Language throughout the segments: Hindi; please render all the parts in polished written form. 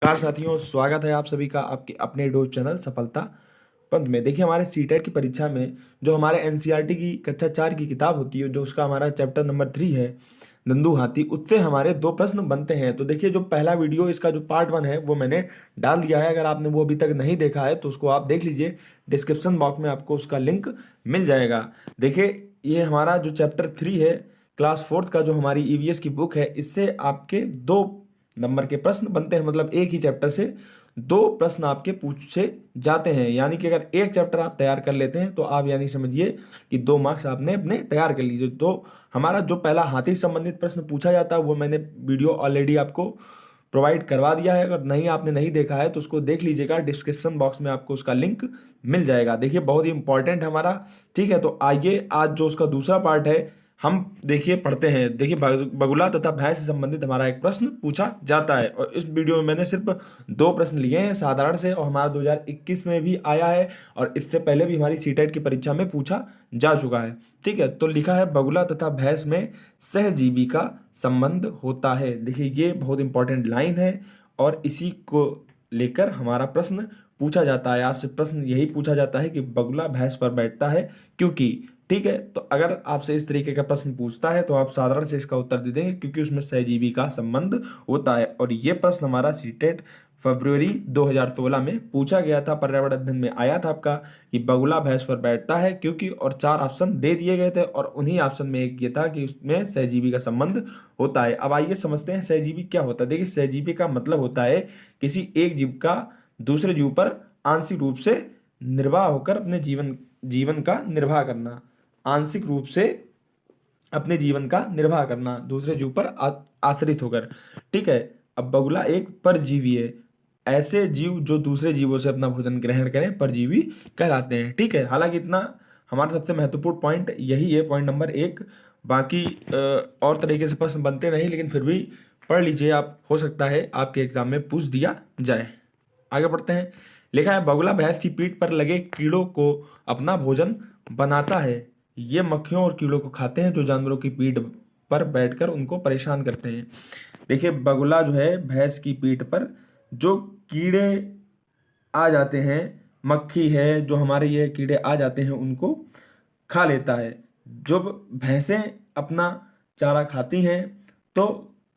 नमस्कार साथियों, स्वागत है आप सभी का आपके अपने यूट्यूब चैनल सफलता पंथ में। देखिए, हमारे सीटेट की परीक्षा में जो हमारे एनसीईआरटी की कक्षा 4 की किताब होती है, जो उसका हमारा चैप्टर नंबर 3 है नंदू हाथी, उससे हमारे 2 प्रश्न बनते हैं। तो देखिए, जो पहला वीडियो इसका जो पार्ट 1 है वो मैंने डाल दिया है। अगर आपने वो अभी तक नहीं देखा है तो उसको आप देख लीजिए, डिस्क्रिप्शन बॉक्स में आपको उसका लिंक मिल जाएगा। देखिए, ये हमारा जो चैप्टर 3 है क्लास 4 का, जो हमारी ईवीएस की बुक है, इससे आपके 2 नंबर के प्रश्न बनते हैं। मतलब एक ही चैप्टर से 2 प्रश्न आपके पूछे जाते हैं। यानी कि अगर एक चैप्टर आप तैयार कर लेते हैं तो आप यानी समझिए कि 2 मार्क्स आपने अपने तैयार कर लीजिए। तो हमारा जो पहला हाथी से संबंधित प्रश्न पूछा जाता है वो मैंने वीडियो ऑलरेडी आपको प्रोवाइड करवा दिया है। अगर आपने नहीं देखा है तो उसको देख लीजिएगा, डिस्क्रिप्शन बॉक्स में आपको उसका लिंक मिल जाएगा। देखिए, बहुत ही इंपॉर्टेंट है हमारा। ठीक है, तो आइए आज जो उसका दूसरा पार्ट है हम देखिए पढ़ते हैं। देखिए, बगुला तथा भैंस से संबंधित हमारा एक प्रश्न पूछा जाता है और इस वीडियो में मैंने सिर्फ 2 प्रश्न लिए हैं साधारण से, और हमारा 2021 में भी आया है और इससे पहले भी हमारी सीटेट की परीक्षा में पूछा जा चुका है। ठीक है, तो लिखा है बगुला तथा भैंस में सहजीवी का संबंध होता है। देखिए, ये बहुत इंपॉर्टेंट लाइन है और इसी को लेकर हमारा प्रश्न पूछा जाता है। आपसे प्रश्न यही पूछा जाता है कि बगुला भैंस पर बैठता है क्योंकि। ठीक है, तो अगर आपसे इस तरीके का प्रश्न पूछता है तो आप साधारण से इसका उत्तर दे देंगे क्योंकि उसमें सहजीवी का संबंध होता है। और ये प्रश्न हमारा सीटेट फरवरी 2016 में पूछा गया था, पर्यावरण अध्ययन में आया था आपका कि बगुला भैंस पर बैठता है क्योंकि, और 4 ऑप्शन दे दिए गए थे और उन्हीं ऑप्शन में एक ये था कि उसमें सहजीवी का संबंध होता है। अब आइए समझते हैं सहजीवी क्या होता है। देखिए, सहजीवी का मतलब होता है किसी एक जीव का दूसरे जीव पर आंशिक रूप से निर्वाह होकर अपने जीवन का निर्वाह करना। आंशिक रूप से अपने जीवन का निर्वाह करना दूसरे जीव पर आश्रित होकर। ठीक है, अब बगुला एक परजीवी है। ऐसे जीव जो दूसरे जीवों से अपना भोजन ग्रहण करें परजीवी कहलाते हैं। ठीक है, हालांकि इतना हमारा सबसे महत्वपूर्ण पॉइंट यही है, पॉइंट नंबर 1। बाकी और तरीके से प्रश्न बनते नहीं, लेकिन फिर भी पढ़ लीजिए आप, हो सकता है आपके एग्जाम में पूछ दिया जाए। आगे बढ़ते हैं। लिखा है बगुला भैंस की पीठ पर लगे कीड़ों को अपना भोजन बनाता है। ये मक्खियों और कीड़ों को खाते हैं जो जानवरों की पीठ पर बैठकर उनको परेशान करते हैं। देखिए, बगुला जो है भैंस की पीठ पर जो कीड़े आ जाते हैं, मक्खी है जो हमारे ये कीड़े आ जाते हैं, उनको खा लेता है। जब भैंसें अपना चारा खाती हैं तो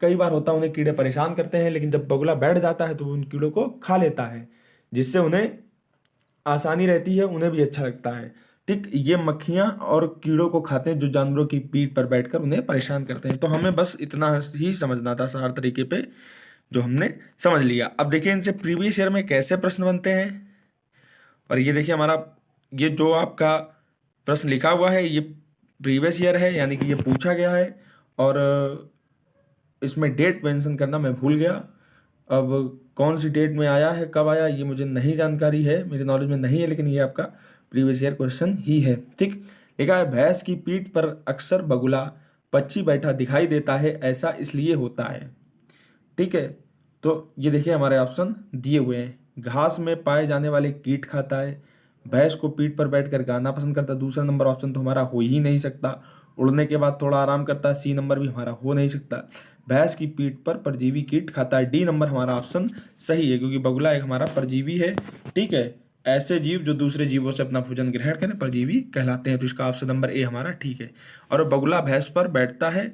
कई बार होता है उन्हें कीड़े परेशान करते हैं, लेकिन जब बगुला बैठ जाता है तो वो उन कीड़ों को खा लेता है, जिससे उन्हें आसानी रहती है, उन्हें भी अच्छा लगता है। ठीक, ये मक्खियाँ और कीड़ों को खाते हैं जो जानवरों की पीठ पर बैठकर उन्हें परेशान करते हैं। तो हमें बस इतना ही समझना था सारे तरीके पे, जो हमने समझ लिया। अब देखिए, इनसे प्रीवियस ईयर में कैसे प्रश्न बनते हैं। और ये देखिए हमारा, ये जो आपका प्रश्न लिखा हुआ है ये प्रीवियस ईयर है, यानी कि ये पूछा गया है। और इसमें डेट मेंशन करना मैं भूल गया। अब कौन सी डेट में आया है, कब आया, ये मुझे नहीं जानकारी है, मेरे नॉलेज में नहीं है, लेकिन ये आपका प्रीवियस ईयर क्वेश्चन ही है। ठीक, लिखा है भैंस की पीठ पर अक्सर बगुला पक्षी बैठा दिखाई देता है, ऐसा इसलिए होता है। ठीक है, तो ये देखिए हमारे ऑप्शन दिए हुए हैं। घास में पाए जाने वाले कीट खाता है, भैंस को पीठ पर बैठकर गाना पसंद करता है। दूसरा नंबर ऑप्शन तो हमारा हो ही नहीं सकता। उड़ने के बाद थोड़ा आराम करता है, सी नंबर भी हमारा हो नहीं सकता। भैंस की पीठ पर परजीवी कीट खाता है, डी नंबर हमारा ऑप्शन सही है, क्योंकि बगुला एक हमारा परजीवी है। ठीक है, ऐसे जीव जो दूसरे जीवों से अपना भोजन ग्रहण करें परजीवी कहलाते हैं। तो इसका ऑप्शन नंबर ए हमारा ठीक है। और बगुला भैंस पर बैठता है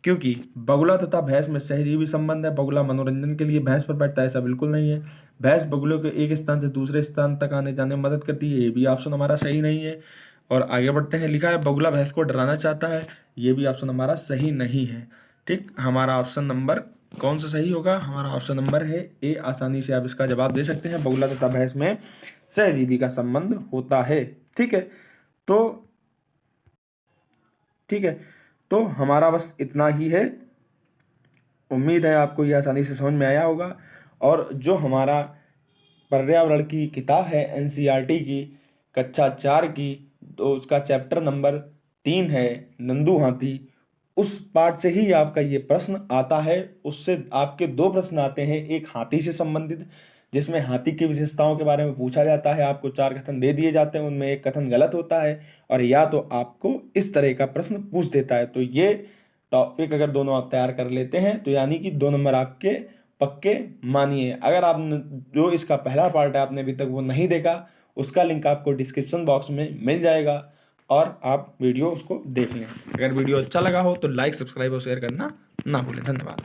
क्योंकि बगुला तथा भैंस में सहजीवी संबंध है। बगुला मनोरंजन के लिए भैंस पर बैठता है, ऐसा बिल्कुल नहीं है। भैंस बगुलों के एक स्थान से दूसरे स्थान तक आने जाने में मदद करती है, ये भी ऑप्शन हमारा सही नहीं है। और आगे बढ़ते हैं। लिखा है बगुला भैंस को डराना चाहता है, ये भी ऑप्शन हमारा सही नहीं है। ठीक, हमारा ऑप्शन नंबर कौन सा सही होगा, हमारा ऑप्शन नंबर है ए। आसानी से आप इसका जवाब दे सकते हैं, बगुला तथा भैंस में सहजीवी का संबंध होता है। ठीक है, तो ठीक है, तो हमारा बस इतना ही है। उम्मीद है आपको ये आसानी से समझ में आया होगा। और जो हमारा पर्यावरण की किताब है एनसीईआरटी की कक्षा 4 की, तो उसका चैप्टर नंबर 3 है नंदू हाथी, उस पार्ट से ही आपका ये प्रश्न आता है। उससे आपके 2 प्रश्न आते हैं, एक हाथी से संबंधित जिसमें हाथी की विशेषताओं के बारे में पूछा जाता है। आपको 4 कथन दे दिए जाते हैं, उनमें एक कथन गलत होता है और या तो आपको इस तरह का प्रश्न पूछ देता है। तो ये टॉपिक अगर दोनों आप तैयार कर लेते हैं तो यानी कि 2 नंबर आपके पक्के मानिए। अगर आप जो इसका पहला पार्ट है आपने अभी तक वो नहीं देखा, उसका लिंक आपको डिस्क्रिप्शन बॉक्स में मिल जाएगा और आप वीडियो उसको देख लें। अगर वीडियो अच्छा लगा हो तो लाइक, सब्सक्राइब और शेयर करना ना भूलें। धन्यवाद।